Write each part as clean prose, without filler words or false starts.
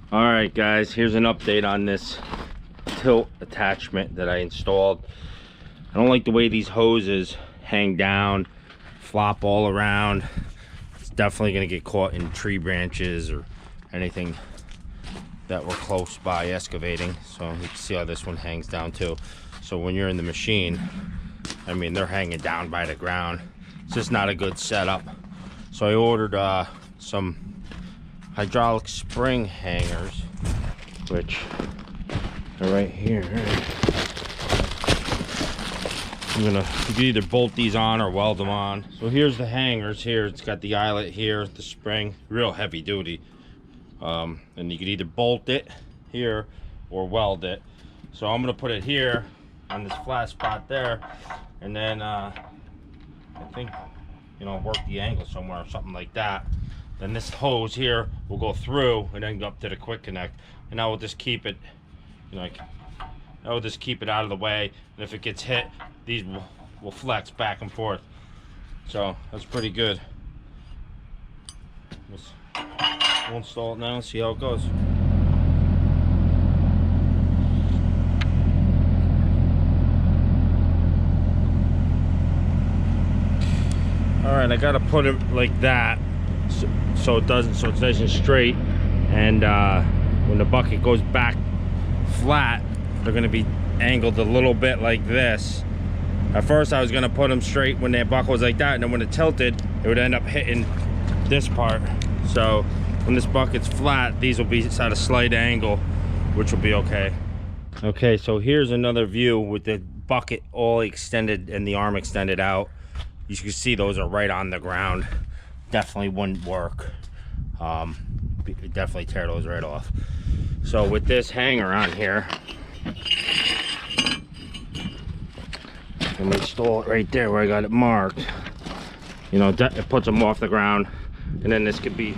All right guys, here's an update on this tilt attachment that I installed. I don't like the way these hoses hang down, flop all around. It's definitely going to get caught in tree branches or anything that we're close by excavating. So you can see how this one hangs down too. So when you're in the machine, I mean, they're hanging down by the ground. It's just not a good setup. So I ordered some hydraulic spring hangers, which are right here. You can either bolt these on or weld them on. So here's the hangers here. It's got the eyelet here, the spring, real heavy duty. And you can either bolt it here or weld it. So I'm gonna put it here on this flat spot there, and then I think, you know, work the angle somewhere or something like that. Then this hose here will go through and then go up to the quick connect, and I will just keep it, you know, like, I will just keep it out of the way, and if it gets hit, these will flex back and forth. So that's pretty good. We'll install it now and see how it goes. All right, I gotta put it like that. So it doesn't, so it's nice and straight, and when the bucket goes back flat, they're going to be angled a little bit like this. At first I was going to put them straight when the bucket was like that, and then when it tilted it would end up hitting this part. So when this bucket's flat, these will be at a slight angle, which will be okay. Okay, so here's another view with the bucket all extended and the arm extended out. You can see those are right on the ground. Definitely wouldn't work. Definitely tear those right off. So with this hanger on here, I'm gonna install it right there where I got it marked. You know, it puts them off the ground, and then this could be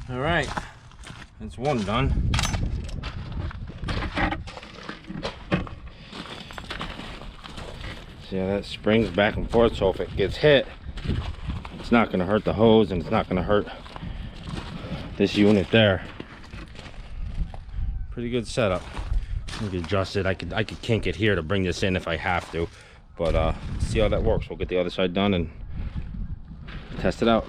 all right. That's one done. See how that springs back and forth, so if it gets hit, it's not going to hurt the hose and it's not going to hurt this unit there. Pretty good setup. You can adjust it. I could kink it here to bring this in if I have to, but see how that works. We'll get the other side done and test it out.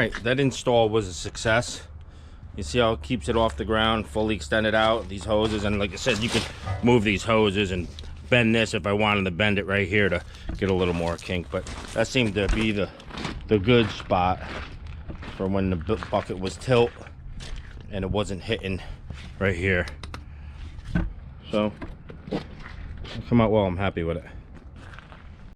right, that install was a success. You see how it keeps it off the ground, fully extended out, these hoses. And like I said, you could move these hoses and bend this if I wanted to bend it right here to get a little more kink. But that seemed to be the good spot for when the bucket was tilt and it wasn't hitting right here. So, it come out well, I'm happy with it.